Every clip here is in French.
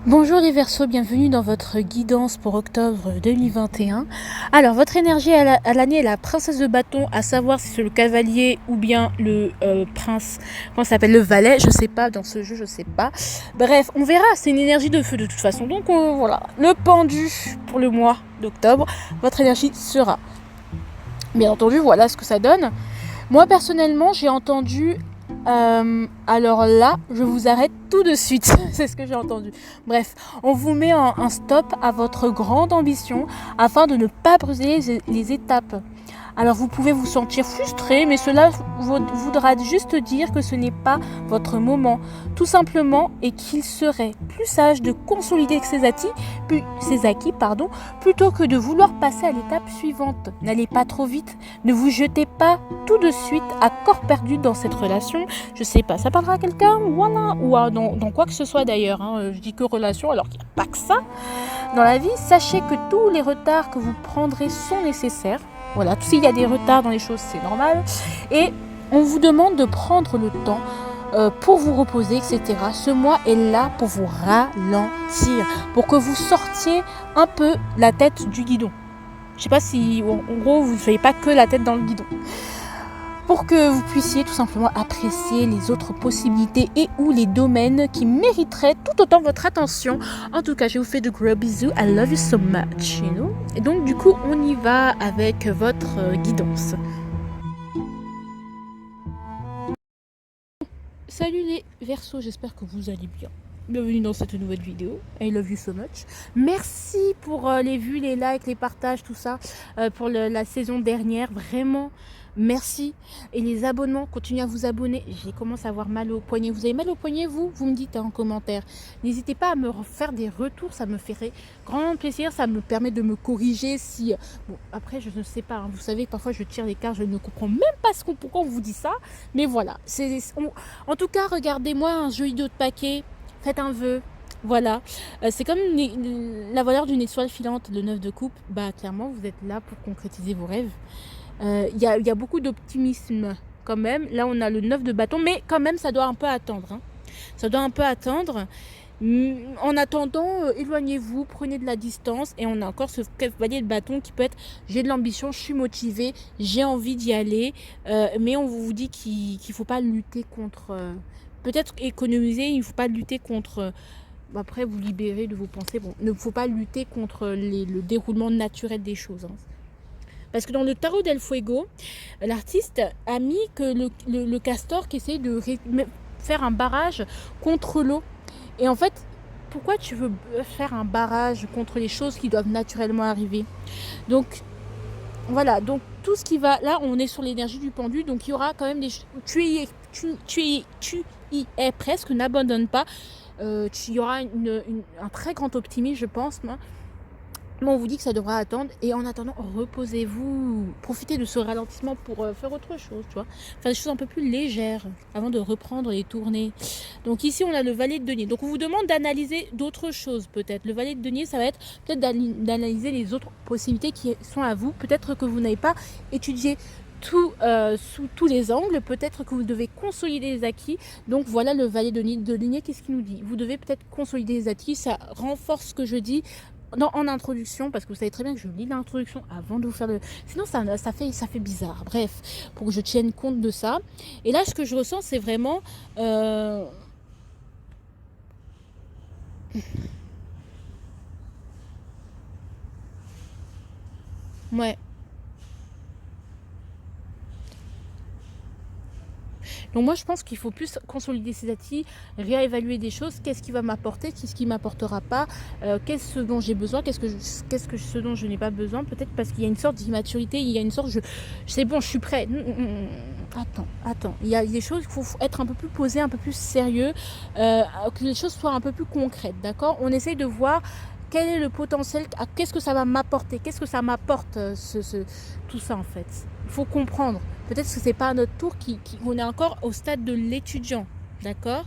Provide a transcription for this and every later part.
Bonjour les Verseaux, bienvenue dans votre guidance pour octobre 2021. Alors, votre énergie à l'année est la princesse de bâton, à savoir si c'est le cavalier ou bien le prince, comment ça s'appelle, le valet, je sais pas, dans ce jeu, je sais pas. Bref, on verra, c'est une énergie de feu de toute façon. Donc voilà, le pendu pour le mois d'octobre, votre énergie sera. Bien entendu, voilà ce que ça donne. Moi, personnellement, j'ai entendu... alors là, je vous arrête tout de suite. C'est ce que j'ai entendu. Bref, on vous met un stop à votre grande ambition afin de ne pas brûler les étapes. Alors vous pouvez vous sentir frustré, mais cela voudra juste dire que ce n'est pas votre moment, tout simplement, et qu'il serait plus sage de consolider ses acquis, plutôt que de vouloir passer à l'étape suivante. N'allez pas trop vite, ne vous jetez pas tout de suite à corps perdu dans cette relation. Je sais pas, ça parlera à quelqu'un, voilà, ou dans quoi que ce soit d'ailleurs. Je dis que relation, alors qu'il n'y a pas que ça. Dans la vie, sachez que tous les retards que vous prendrez sont nécessaires. Voilà, s'il y a des retards dans les choses, c'est normal. Et on vous demande de prendre le temps pour vous reposer, etc. Ce mois est là pour vous ralentir, pour que vous sortiez un peu la tête du guidon. Je sais pas si, en gros, vous ne soyez pas que la tête dans le guidon. Pour que vous puissiez tout simplement apprécier les autres possibilités et ou les domaines qui mériteraient tout autant votre attention. En tout cas, je vous fais de gros bisous. I love you so much, you know? Et donc, du coup, on y va avec votre guidance. Salut les Verseaux, j'espère que vous allez bien. Bienvenue dans cette nouvelle vidéo. I love you so much. Merci pour les vues, les likes, les partages, tout ça pour la saison dernière. Vraiment, merci. Et les abonnements, continuez à vous abonner. J'ai commencé à avoir mal au poignet. Vous avez mal au poignet, vous me dites en commentaire. N'hésitez pas à me faire des retours, ça me ferait grand plaisir. Ça me permet de me corriger si... Bon, après, je ne sais pas. Vous savez, parfois, je tire les cartes, je ne comprends même pas pourquoi on vous dit ça. Mais voilà. En tout cas, regardez-moi un jeu idiot de paquet. Faites un vœu, voilà. C'est comme la valeur d'une étoile filante, le 9 de coupe. Bah, clairement, vous êtes là pour concrétiser vos rêves. Il y a beaucoup d'optimisme quand même. Là, on a le 9 de bâton, mais quand même, ça doit un peu attendre. Ça doit un peu attendre. En attendant, éloignez-vous, prenez de la distance. Et on a encore ce cavalier de bâton qui peut être j'ai de l'ambition, je suis motivée, j'ai envie d'y aller. Mais on vous dit qu'il ne faut pas lutter contre... peut-être économiser, il ne faut pas lutter contre... après, vous libérer de vos pensées. Bon, il ne faut pas lutter contre le déroulement naturel des choses. Parce que dans le tarot del Fuego, l'artiste a mis que le castor qui essaie de faire un barrage contre l'eau. Et en fait, pourquoi tu veux faire un barrage contre les choses qui doivent naturellement arriver? Donc, voilà. Donc, tout ce qui va... Là, on est sur l'énergie du pendu. Donc, il y aura quand même des... Tu y es presque, n'abandonne pas. Il y aura un très grand optimisme, je pense. Mais on vous dit que ça devra attendre. Et en attendant, reposez-vous. Profitez de ce ralentissement pour faire autre chose, tu vois. Faire des choses un peu plus légères avant de reprendre les tournées. Donc ici, on a le valet de denier. Donc on vous demande d'analyser d'autres choses, peut-être. Le valet de denier, ça va être peut-être d'analyser les autres possibilités qui sont à vous. Peut-être que vous n'avez pas étudié tout sous tous les angles. Peut-être que vous devez consolider les acquis. Donc voilà le valet de denier. Qu'est-ce qu'il nous dit? Vous devez peut-être consolider les acquis. Ça renforce ce que je dis en introduction, parce que vous savez très bien que je lis l'introduction avant de vous faire le... Sinon ça fait bizarre. Bref, pour que je tienne compte de ça. Et là, ce que je ressens, c'est vraiment ouais. Donc moi, je pense qu'il faut plus consolider ses acquis, réévaluer des choses. Qu'est-ce qui va m'apporter, qu'est-ce qui ne m'apportera pas, qu'est-ce dont j'ai besoin, ce dont je n'ai pas besoin. Peut-être parce qu'il y a une sorte d'immaturité, il y a une sorte c'est bon, je suis prêt. Attends. Il y a des choses, il faut être un peu plus posé, un peu plus sérieux, que les choses soient un peu plus concrètes, d'accord? On essaye de voir quel est le potentiel, qu'est-ce que ça va m'apporter, qu'est-ce que ça m'apporte, tout ça en fait. Il faut comprendre. Peut-être que ce n'est pas à notre tour, on est encore au stade de l'étudiant, d'accord,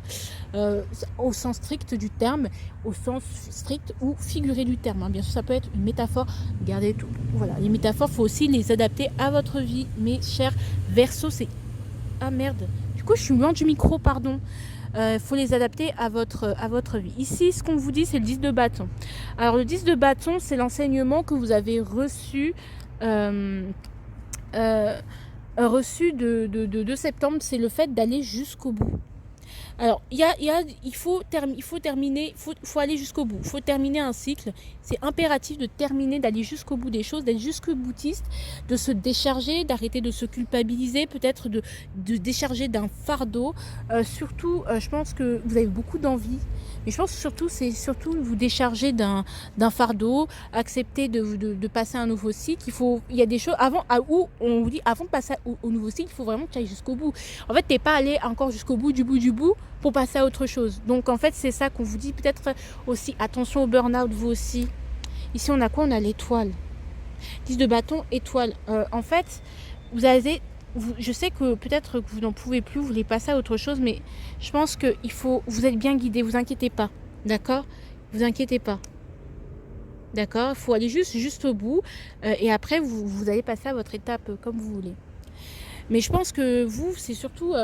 au sens strict du terme, au sens strict ou figuré du terme. Bien sûr, ça peut être une métaphore, gardez tout. Voilà, les métaphores, il faut aussi les adapter à votre vie, mes chers Verseaux. Ah merde, du coup, je suis loin du micro, pardon. faut les adapter à votre vie. Ici, ce qu'on vous dit, c'est le 10 de bâton. Alors, le 10 de bâton, c'est l'enseignement que vous avez reçu de septembre, c'est le fait d'aller jusqu'au bout. Alors, il faut aller jusqu'au bout. Il faut terminer un cycle. C'est impératif de terminer, d'aller jusqu'au bout des choses, d'être jusqu'au boutiste, de se décharger, d'arrêter de se culpabiliser, peut-être de décharger d'un fardeau. Surtout, je pense que vous avez beaucoup d'envie. Mais je pense que c'est surtout vous décharger d'un fardeau, accepter de passer à un nouveau cycle. Il y a des choses où on vous dit, avant de passer au nouveau cycle, il faut vraiment que tu ailles jusqu'au bout. En fait, tu n'es pas allé encore jusqu'au bout du bout pour passer à autre chose. Donc, en fait, c'est ça qu'on vous dit. Peut-être aussi, attention au burn-out, vous aussi. Ici, on a quoi? On a l'étoile. 10 de bâton, étoile. En fait, je sais que peut-être que vous n'en pouvez plus, vous voulez passer à autre chose, mais je pense que vous êtes bien guidé, vous inquiétez pas, d'accord? Vous inquiétez pas, d'accord? Il faut aller juste au bout, et après vous allez passer à votre étape comme vous voulez. Mais je pense que c'est surtout,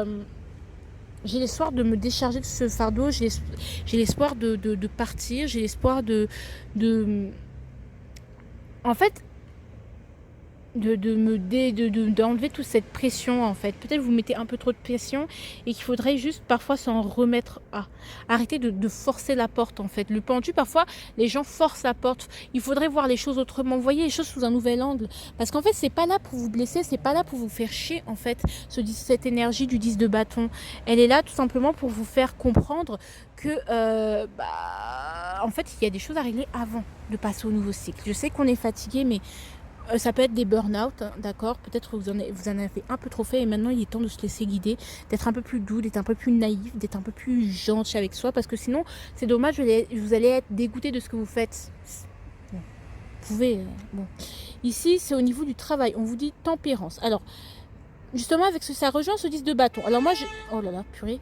j'ai l'espoir de me décharger de ce fardeau, j'ai l'espoir de partir, j'ai l'espoir en fait, d'enlever toute cette pression en fait. Peut-être vous mettez un peu trop de pression et qu'il faudrait juste parfois s'en remettre à arrêter de forcer la porte en fait. Le pendu, parfois les gens forcent la porte. Il faudrait voir les choses autrement, voyez les choses sous un nouvel angle, parce qu'en fait c'est pas là pour vous blesser, c'est pas là pour vous faire chier en fait. Cette énergie du 10 de bâton, elle est là tout simplement pour vous faire comprendre que en fait il y a des choses à régler avant de passer au nouveau cycle. Je sais qu'on est fatigué, mais ça peut être des burn-out, hein, d'accord? Peut-être que vous en avez un peu trop fait et maintenant il est temps de se laisser guider, d'être un peu plus doux, d'être un peu plus naïf, d'être un peu plus gentil avec soi, parce que sinon c'est dommage, vous allez être dégoûté de ce que vous faites. Bon, vous pouvez... bon. Ici c'est au niveau du travail, on vous dit tempérance. Alors justement avec ce ça rejoint ce 10 de bâton. Alors moi oh là là, purée.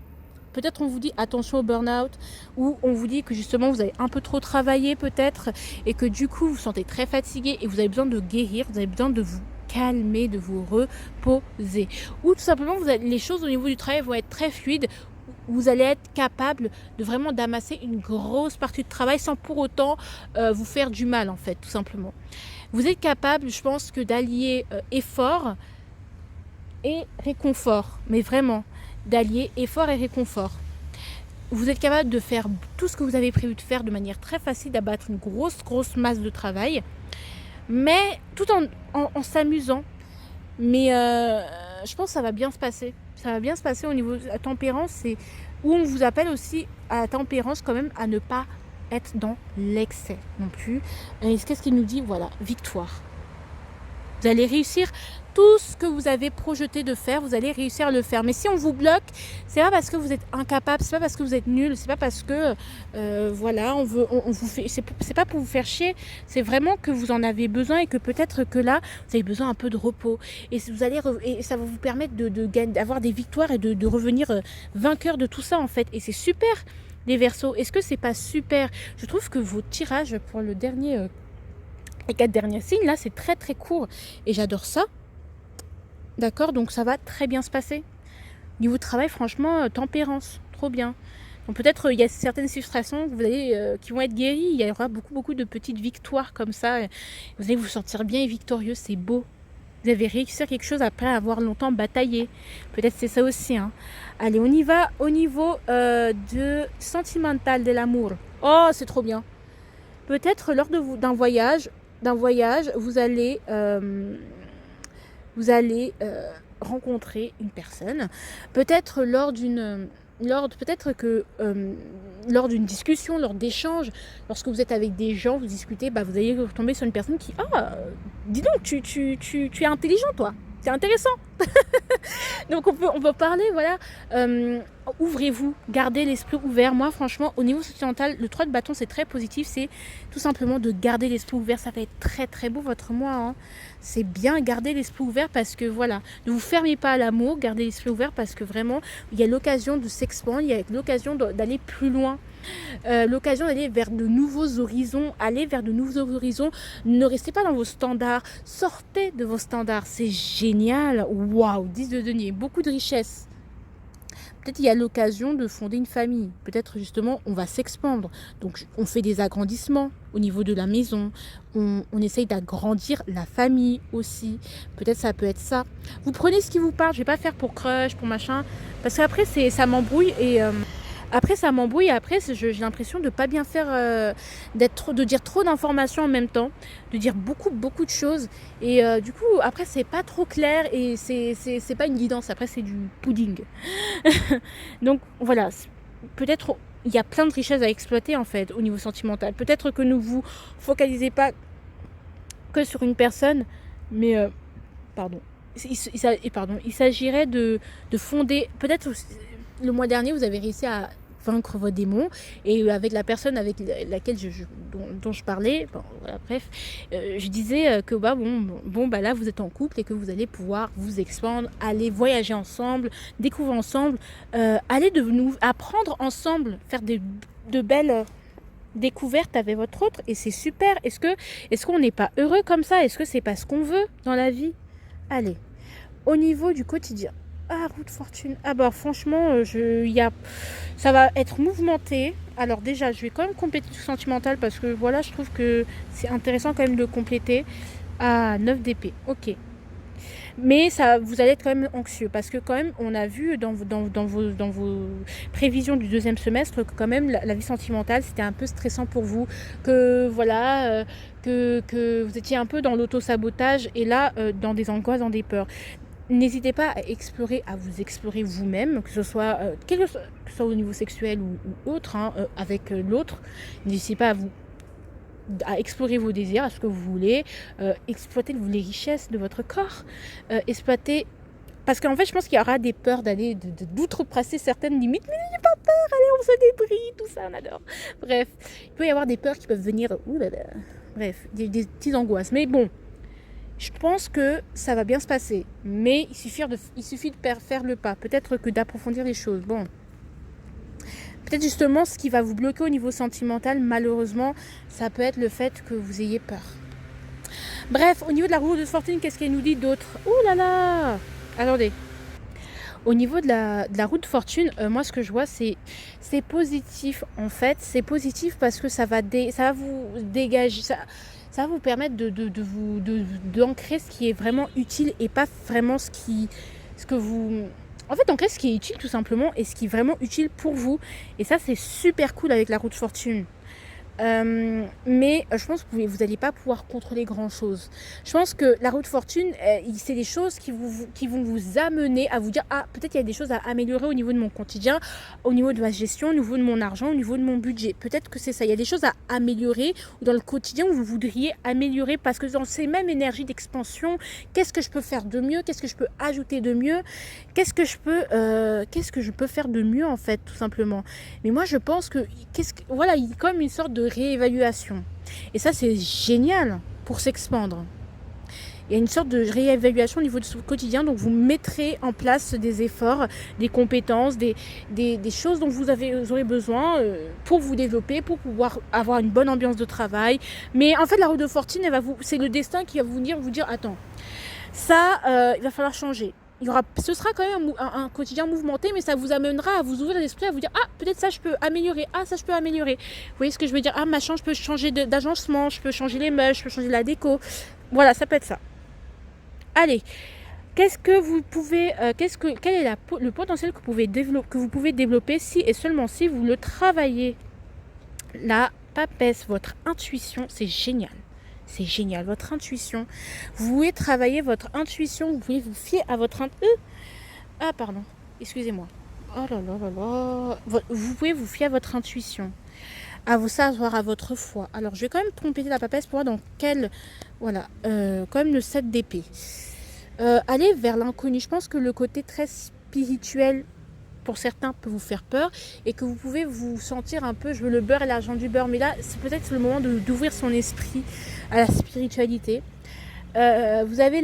Peut-être on vous dit attention au burn-out, ou on vous dit que justement vous avez un peu trop travaillé peut-être, et que du coup vous vous sentez très fatigué et vous avez besoin de guérir, vous avez besoin de vous calmer, de vous reposer. Ou tout simplement les choses au niveau du travail vont être très fluides, vous allez être capable de vraiment d'amasser une grosse partie de travail sans pour autant vous faire du mal en fait, tout simplement. Vous êtes capable, je pense, que d'allier effort et réconfort, mais vraiment d'allier effort et réconfort. Vous êtes capable de faire tout ce que vous avez prévu de faire de manière très facile, d'abattre une grosse masse de travail, mais tout en s'amusant. Mais je pense que ça va bien se passer. Ça va bien se passer au niveau de la tempérance, c'est où on vous appelle aussi à la tempérance quand même, à ne pas être dans l'excès non plus. Et qu'est-ce qu'il nous dit? Voilà, victoire. Vous allez réussir tout ce que vous avez projeté de faire, vous allez réussir à le faire. Mais si on vous bloque, c'est pas parce que vous êtes incapable, c'est pas parce que vous êtes nul, c'est pas parce que voilà, on vous fait, c'est pas pour vous faire chier, c'est vraiment que vous en avez besoin et que peut-être que là, vous avez besoin un peu de repos. Et et ça va vous permettre d'avoir des victoires et de revenir vainqueur de tout ça en fait. Et c'est super, les Verseaux. Est-ce que c'est pas super? Je trouve que vos tirages pour le dernier. Les 4 derniers signes, là, c'est très très court. Et j'adore ça. D'accord? Donc ça va très bien se passer. Niveau travail, franchement, tempérance. Trop bien. Donc peut-être il y a certaines frustrations que vous allez, qui vont être guéries. Il y aura beaucoup de petites victoires comme ça. Vous allez vous sentir bien et victorieux. C'est beau. Vous avez réussi quelque chose après avoir longtemps bataillé. Peut-être c'est ça aussi. Hein. Allez, on y va au niveau de sentimental de l'amour. Oh, c'est trop bien. Peut-être lors d'un voyage, vous allez rencontrer une personne. Peut-être lors d'une discussion, lors d'échanges, lorsque vous êtes avec des gens, vous discutez, vous allez tomber sur une personne qui dis donc, tu es intelligent toi, c'est intéressant. Donc on peut parler, voilà. Ouvrez-vous, gardez l'esprit ouvert. Moi franchement au niveau sentimental, le 3 de bâton c'est très positif, c'est tout simplement de garder l'esprit ouvert. Ça va être très très beau votre mois, hein. C'est bien, garder l'esprit ouvert parce que voilà, ne vous fermez pas à l'amour, gardez l'esprit ouvert parce que vraiment il y a l'occasion de s'expandre, il y a l'occasion d'aller plus loin. L'occasion d'aller vers de nouveaux horizons, ne restez pas dans vos standards, sortez de vos standards, c'est génial. Waouh, 10 de denier, beaucoup de richesse. peut-être il y a l'occasion de fonder une famille. Peut-être justement on va s'expandre. Donc on fait des agrandissements au niveau de la maison. On essaye d'agrandir la famille aussi. Peut-être ça peut être ça. Vous prenez ce qui vous parle. Je vais pas faire pour crush, pour machin. Parce qu'après ça m'embrouille et... après, ça m'embrouille. Après, j'ai l'impression de pas bien faire, de dire trop d'informations en même temps, de dire beaucoup de choses. Et du coup, après, c'est pas trop clair et c'est pas une guidance. Après, c'est du pudding. Donc voilà, peut-être il y a plein de richesses à exploiter en fait au niveau sentimental. Peut-être que ne vous focalisez pas que sur une personne, mais pardon. Il s'agirait de fonder. Peut-être le mois dernier, vous avez réussi à vaincre vos démons et avec la personne avec laquelle dont je parlais, bon, voilà, bref, je disais que bah là vous êtes en couple et que vous allez pouvoir vous expandre, aller voyager ensemble, découvrir ensemble, aller apprendre ensemble, faire de belles découvertes avec votre autre et c'est super. Est-ce qu'on n'est pas heureux comme ça? Est-ce que c'est pas ce qu'on veut dans la vie? Allez, au niveau du quotidien. Ah, roue de fortune. Ah bah franchement, ça va être mouvementé. Alors déjà, je vais quand même compléter tout sentimental parce que voilà, je trouve que c'est intéressant quand même de compléter. Ah, 9 d'épée, ok. Mais ça, vous allez être quand même anxieux parce que quand même, on a vu dans vos prévisions du deuxième semestre que quand même la vie sentimentale, c'était un peu stressant pour vous. Que voilà, que vous étiez un peu dans l'auto-sabotage et là, dans des angoisses, dans des peurs. N'hésitez pas à vous explorer vous-même, que ce soit, que ce soit au niveau sexuel ou autre, hein, avec l'autre. N'hésitez pas à explorer vos désirs, à ce que vous voulez, exploiter les richesses de votre corps, exploiter... Parce qu'en fait, je pense qu'il y aura des peurs d'aller, d'outrepasser certaines limites, mais n'ayez pas peur, allez, on se débrouille, tout ça, on adore. Bref, il peut y avoir des peurs qui peuvent venir, bref, des petites angoisses, mais bon. Je pense que ça va bien se passer, mais il suffit de faire le pas. Peut-être que d'approfondir les choses. Bon, peut-être justement ce qui va vous bloquer au niveau sentimental, malheureusement, ça peut être le fait que vous ayez peur. Bref, au niveau de la roue de fortune, qu'est-ce qu'elle nous dit d'autre? Ouh là là! Attendez. Au niveau de la roue de fortune, moi ce que je vois c'est positif en fait. C'est positif parce que ça va vous dégager... Ça va vous permettre d'ancrer ce qui est vraiment utile et pas vraiment en fait, ancrer ce qui est utile tout simplement et ce qui est vraiment utile pour vous. Et ça, c'est super cool avec la roue de fortune. Mais je pense que vous n'allez pas pouvoir contrôler grand chose. Je pense que la roue de fortune, c'est des choses qui vont vous amener à vous dire, ah, peut-être il y a des choses à améliorer au niveau de mon quotidien, au niveau de ma gestion, au niveau de mon argent, au niveau de mon budget. Peut-être que c'est ça. Il y a des choses à améliorer dans le quotidien où vous voudriez améliorer parce que dans ces mêmes énergies d'expansion, qu'est-ce que je peux faire de mieux? Qu'est-ce que je peux ajouter de mieux? Qu'est-ce que je peux faire de mieux en fait, tout simplement. Mais moi, je pense que voilà, il y a comme une sorte de réévaluation. Et ça, c'est génial pour s'expandre. Il y a une sorte de réévaluation au niveau de son quotidien. Donc, vous mettrez en place des efforts, des compétences, des choses dont vous aurez besoin pour vous développer, pour pouvoir avoir une bonne ambiance de travail. Mais en fait, la roue de fortune, c'est le destin qui va vous dire, attends, ça, il va falloir changer. Ce sera quand même un quotidien mouvementé, mais ça vous amènera à vous ouvrir l'esprit, à vous dire, ah, peut-être ça je peux améliorer, ah, ça je peux améliorer. Vous voyez ce que je veux dire? Ah, machin, je peux changer d'agencement, je peux changer les meubles, je peux changer la déco. Voilà, ça peut être ça. Allez, qu'est-ce que vous pouvez, quel est le potentiel que vous pouvez développer si et seulement si vous le travaillez? La papesse, votre intuition, c'est génial. C'est génial, votre intuition. Vous pouvez travailler votre intuition, vous pouvez vous fier à votre Ah, pardon, excusez-moi. Oh là là là là. Vous pouvez vous fier à votre intuition, à vous savoir, à votre foi. Alors, je vais quand même compléter la papesse pour voir dans quel... Voilà, quand même le 7 d'épée. Aller vers l'inconnu. Je pense que le côté très spirituel, pour certains, peut vous faire peur et que vous pouvez vous sentir un peu, je veux le beurre et l'argent du beurre, mais là c'est peut-être le moment d'ouvrir son esprit à la spiritualité. Vous avez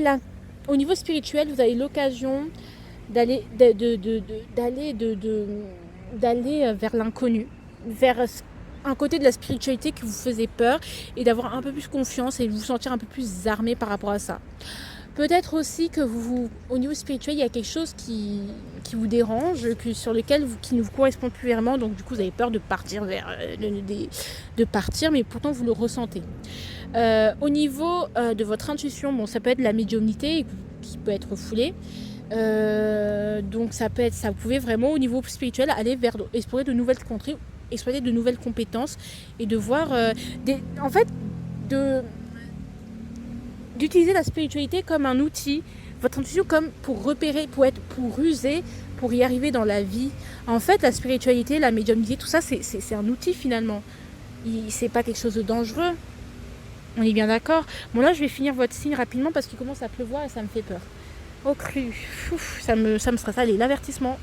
au niveau spirituel, vous avez l'occasion d'aller vers l'inconnu, vers un côté de la spiritualité qui vous faisait peur et d'avoir un peu plus confiance et de vous sentir un peu plus armé par rapport à ça. Peut-être aussi que au niveau spirituel, il y a quelque chose qui vous dérange, sur lequel qui ne vous correspond plus vraiment, donc du coup vous avez peur de partir de partir, mais pourtant vous le ressentez. Au niveau de votre intuition, bon, ça peut être la médiumnité qui peut être refoulée. Donc ça peut être ça. Vous pouvez vraiment au niveau spirituel aller vers explorer de nouvelles contrées, explorer de nouvelles compétences et de voir en fait d'utiliser la spiritualité comme un outil, votre intuition comme pour repérer, pour user, pour y arriver dans la vie. En fait, la spiritualité, la médiumnité, tout ça, c'est un outil finalement. C'est pas quelque chose de dangereux. On est bien d'accord. Bon là, je vais finir votre signe rapidement parce qu'il commence à pleuvoir et ça me fait peur. Au cru, ça me stresse. Allez, l'avertissement.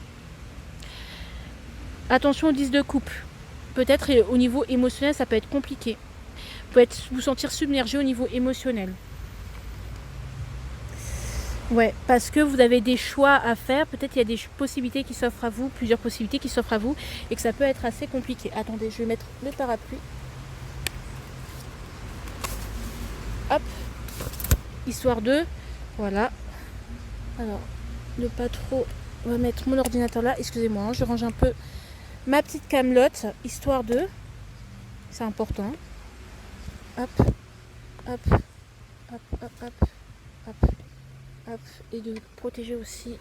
Attention aux 10 de coupe. Peut-être au niveau émotionnel, ça peut être compliqué. Vous pouvez vous sentir submergé au niveau émotionnel. Ouais, parce que vous avez des choix à faire. Peut-être il y a des possibilités qui s'offrent à vous, plusieurs possibilités qui s'offrent à vous, et que ça peut être assez compliqué. Attendez, je vais mettre le parapluie. Hop. Histoire de... Voilà. Alors, ne pas trop... On va mettre mon ordinateur là. Excusez-moi, hein, je range un peu ma petite camelote. Histoire de... C'est important. Hop. Hop. Hop, hop, hop. Hop. Hop, et de protéger aussi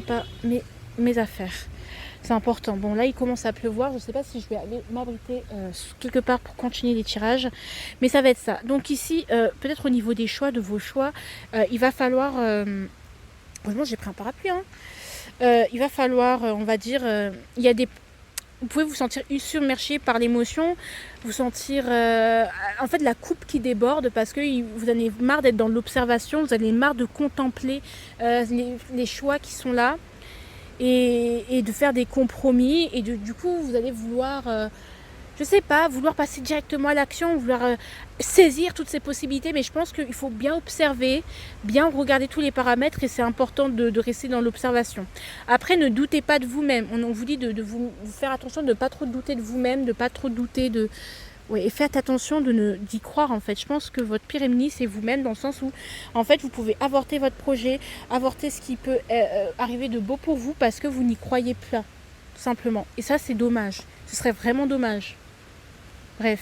pas mes affaires. C'est important. Bon, là, il commence à pleuvoir. Je ne sais pas si je vais aller m'abriter quelque part pour continuer les tirages. Mais ça va être ça. Donc ici, peut-être au niveau des choix, de vos choix, il va falloir... heureusement, j'ai pris un parapluie. Hein. Il va falloir, on va dire... il y a des... Vous pouvez vous sentir submergé par l'émotion, vous sentir en fait la coupe qui déborde parce que vous en avez marre d'être dans l'observation, vous en avez marre de contempler les choix qui sont là et de faire des compromis et du coup vous allez vouloir, je sais pas, vouloir passer directement à l'action, vouloir saisir toutes ces possibilités, mais je pense qu'il faut bien observer, bien regarder tous les paramètres et c'est important de rester dans l'observation. Après, ne doutez pas de vous-même. On vous dit de vous faire attention, de ne pas trop douter de vous-même, de ne pas trop douter de... Ouais, et faites attention d'y croire en fait. Je pense que votre pire ennemi c'est vous-même dans le sens où en fait vous pouvez avorter votre projet, avorter ce qui peut arriver de beau pour vous parce que vous n'y croyez pas, tout simplement. Et ça c'est dommage. Ce serait vraiment dommage. Bref,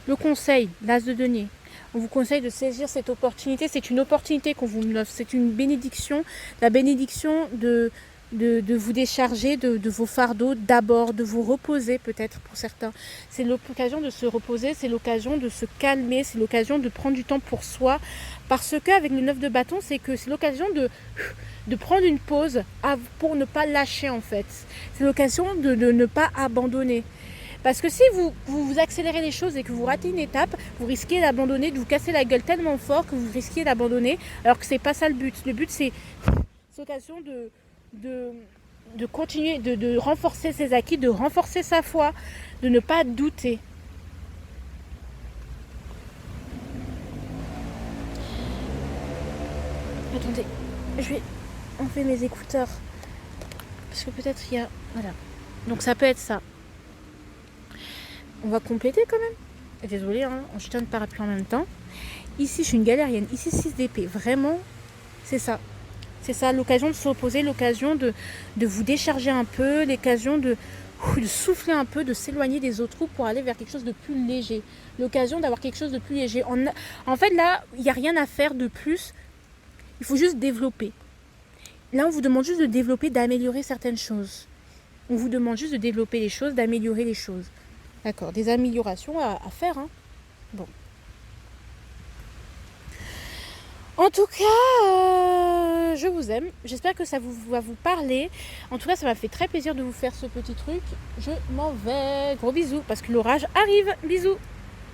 le conseil, l'as de denier, on vous conseille de saisir cette opportunité. C'est une opportunité qu'on vous offre, c'est une bénédiction, la bénédiction de vous décharger de vos fardeaux, d'abord de vous reposer peut-être pour certains. C'est l'occasion de se reposer, c'est l'occasion de se calmer, c'est l'occasion de prendre du temps pour soi. Parce qu'avec le 9 de bâton, c'est l'occasion de prendre une pause pour ne pas lâcher en fait. C'est l'occasion de ne pas abandonner. Parce que si vous accélérez les choses et que vous ratez une étape, vous risquez d'abandonner, de vous casser la gueule tellement fort que vous risquez d'abandonner, alors que c'est pas ça le but. Le but c'est l'occasion de continuer, de renforcer ses acquis, de renforcer sa foi, de ne pas douter. Attendez, je vais enlever mes écouteurs. Parce que peut-être il y a... Voilà. Donc ça peut être ça. On va compléter quand même. Désolée, hein, on jetait un parapluie en même temps. Ici, je suis une galérienne. Ici, 6 d'épée. Vraiment, c'est ça. C'est ça, l'occasion de se reposer, l'occasion de vous décharger un peu, l'occasion de souffler un peu, de s'éloigner des autres roues pour aller vers quelque chose de plus léger. L'occasion d'avoir quelque chose de plus léger. En fait, là, il n'y a rien à faire de plus. Il faut juste développer. Là, on vous demande juste de développer, d'améliorer certaines choses. On vous demande juste de développer les choses, d'améliorer les choses. D'accord, des améliorations à faire. Hein. Bon. En tout cas, je vous aime. J'espère que ça va vous parler. En tout cas, ça m'a fait très plaisir de vous faire ce petit truc. Je m'en vais. Gros bisous, parce que l'orage arrive. Bisous.